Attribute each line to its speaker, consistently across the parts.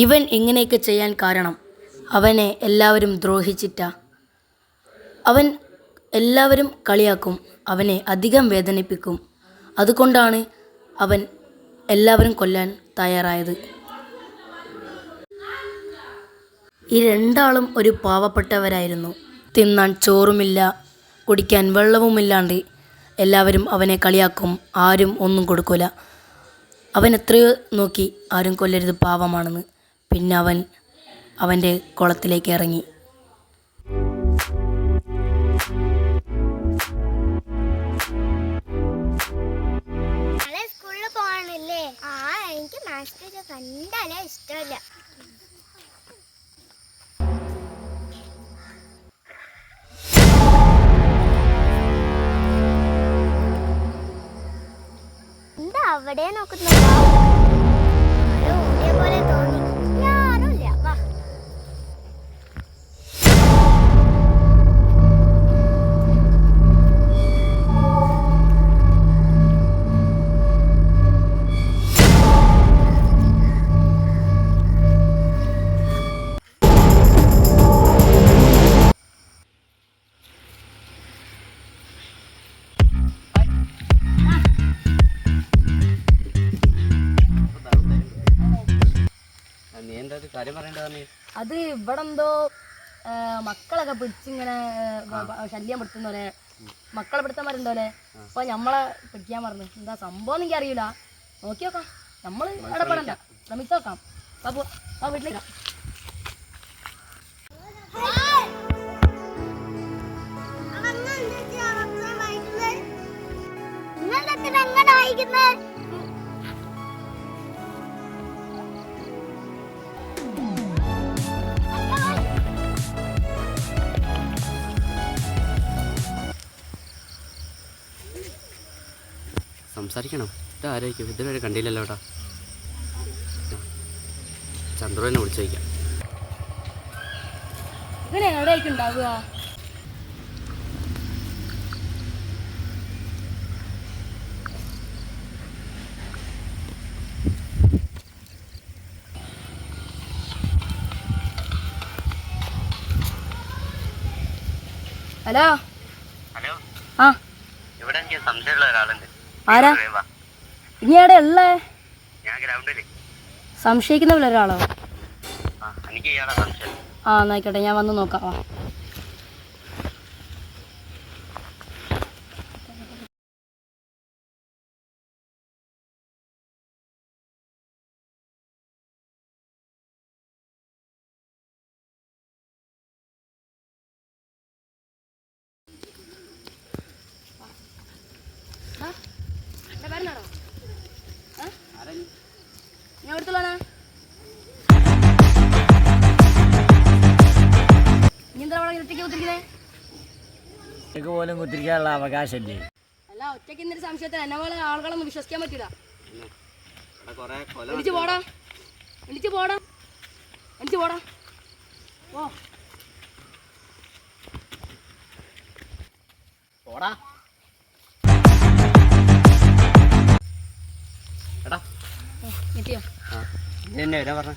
Speaker 1: ഇവൻ ഇങ്ങനെയൊക്കെ ചെയ്യാൻ കാരണം അവനെ എല്ലാവരും ദ്രോഹിച്ചിട്ടാ. അവൻ എല്ലാവരും കളിയാക്കും, അവനെ അധികം വേദനിപ്പിക്കും. അതുകൊണ്ടാണ് അവൻ എല്ലാവരും കൊല്ലാൻ തയ്യാറായത്. ഈ രണ്ടാളും ഒരു പാവപ്പെട്ടവരായിരുന്നു. തിന്നാൻ ചോറുമില്ല, കുടിക്കാൻ വെള്ളവുമില്ലാണ്ട് എല്ലാവരും അവനെ കളിയാക്കും. ആരും ഒന്നും കൊടുക്കില്ല. അവൻ എത്രയോ നോക്കി, ആരും കൊല്ലരുത്, പാവമാണെന്ന്. പിന്നെ അവൻ അവൻ്റെ കുളത്തിലേക്ക് ഇറങ്ങി.
Speaker 2: സ്കൂളിൽ പോകാനല്ലേ? എനിക്ക് മാസ്റ്റർ കണ്ടാലേ ഇഷ്ടമല്ല. എന്താ അവിടെ നോക്കുന്നുണ്ടോ? ഓടിയ പോലെ തോന്നി. ഞാനുമില്ല. വാ.
Speaker 1: അത് ഇവിടെ എന്തോ മക്കളൊക്കെ പിടിച്ചിങ്ങനെ ശല്യം പെടുത്തുന്നോലെ, മക്കളെ പിടുത്തന്മാരുണ്ടോലെ. അപ്പൊ നമ്മളെ പിടിക്കാൻ പറഞ്ഞു. എന്താ സംഭവം എനിക്ക് അറിയില്ല. നോക്കി നോക്കാം, നമ്മള് ഇടപെടണ്ട, ശ്രമിച്ചു നോക്കാം. വീട്ടിലേക്ക്
Speaker 3: സംസാരിക്കണം. ഇതാരായിരിക്കും? ഇതുവരെ കണ്ടില്ലല്ലോ കേട്ടോ. ചന്ദ്രനെ വിളിച്ചു വയ്ക്കാം.
Speaker 1: ഇങ്ങനെ എവിടെയായിരിക്കും ഉണ്ടാവുക? ഹലോ
Speaker 3: ഹലോ,
Speaker 1: ആ
Speaker 3: ഇവിടെ എനിക്ക് സംശയമുള്ള ഒരാളുണ്ട്.
Speaker 1: ആരാ? ഇനി എവിടെ ഉള്ളേ?
Speaker 3: ഞാൻ ഗ്രൗണ്ടില്.
Speaker 1: സംശയിക്കുന്ന ഒരാളോ?
Speaker 3: എനിക്ക് ഇയാളെ സംശയം.
Speaker 1: എന്നായിക്കോട്ടെ, ഞാൻ വന്ന് നോക്കാം. ഞാൻ എടുത്തോളാണ്.
Speaker 4: പോലും കുത്തിരിക്കാനുള്ള അവകാശമില്ലേ?
Speaker 1: അല്ല, ഒറ്റയ്ക്ക് ഇന്നൊരു സംശയത്തിന് എന്നെ പോലെ ആളുകളൊന്നും വിശ്വസിക്കാൻ പറ്റൂല. എണിച്ചു പോടാ, എണിച്ചു പോടാ, എണിച്ചു പോടാ. ഓ
Speaker 3: പോടാ. എടാ
Speaker 1: എത്തിയോ?
Speaker 3: എന്നെ വരാൻ പറഞ്ഞ?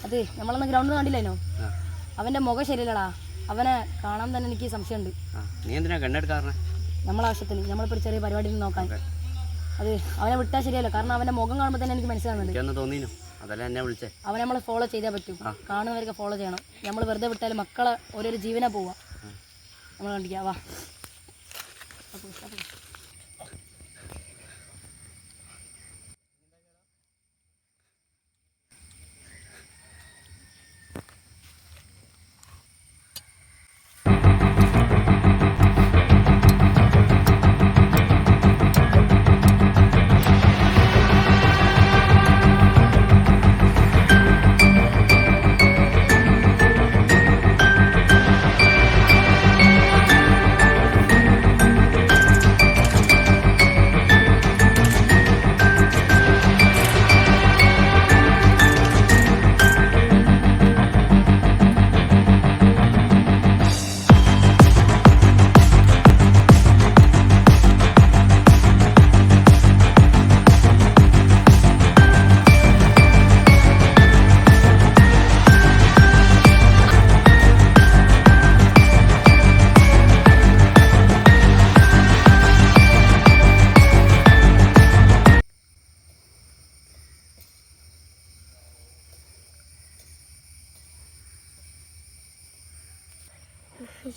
Speaker 1: അത് നമ്മളന്ന് ഗ്രൗണ്ടിൽ കണ്ടില്ലേനോ? അവന്റെ മുഖം ശരിയല്ലടാ. അവനെ കാണാൻ തന്നെ എനിക്ക് സംശയമുണ്ട്.
Speaker 3: നീ എന്തിനാ കണ്ണെടുക്കാറ?
Speaker 1: നമ്മളാവശ്യത്തിന് നമ്മളിപ്പോൾ ഒരു ചെറിയ പരിപാടി നോക്കാൻ. അത് അവനെ വിട്ടാൽ ശരിയല്ലോ, കാരണം അവന്റെ മുഖം കാണുമ്പോൾ തന്നെ എനിക്ക് മനസ്സിലാകുന്നുണ്ട്.
Speaker 3: തോന്നിനോ? അതല്ല എന്നെ വിളിച്ചേ.
Speaker 1: അവനെ നമ്മൾ ഫോളോ ചെയ്താൽ പറ്റും. കാണുന്നവരൊക്കെ ഫോളോ ചെയ്യണം. നമ്മൾ വെറുതെ വിട്ടാൽ മക്കളെ ഓരോരു ജീവനാ പോവാ. നമ്മൾ കണ്ടിക്കാം. വാ.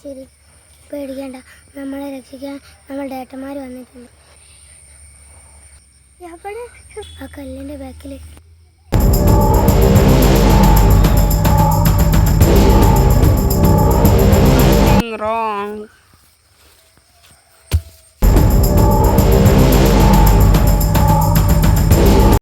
Speaker 2: ശരി, പേടിക്കണ്ട. നമ്മളെ രക്ഷിക്കാൻ നമ്മളുടെ ഏട്ടന്മാർ വന്നിട്ടുണ്ട്. എവിടെ? ആ കല്ലിൻ്റെ ബാക്കിൽ.
Speaker 5: Wrong.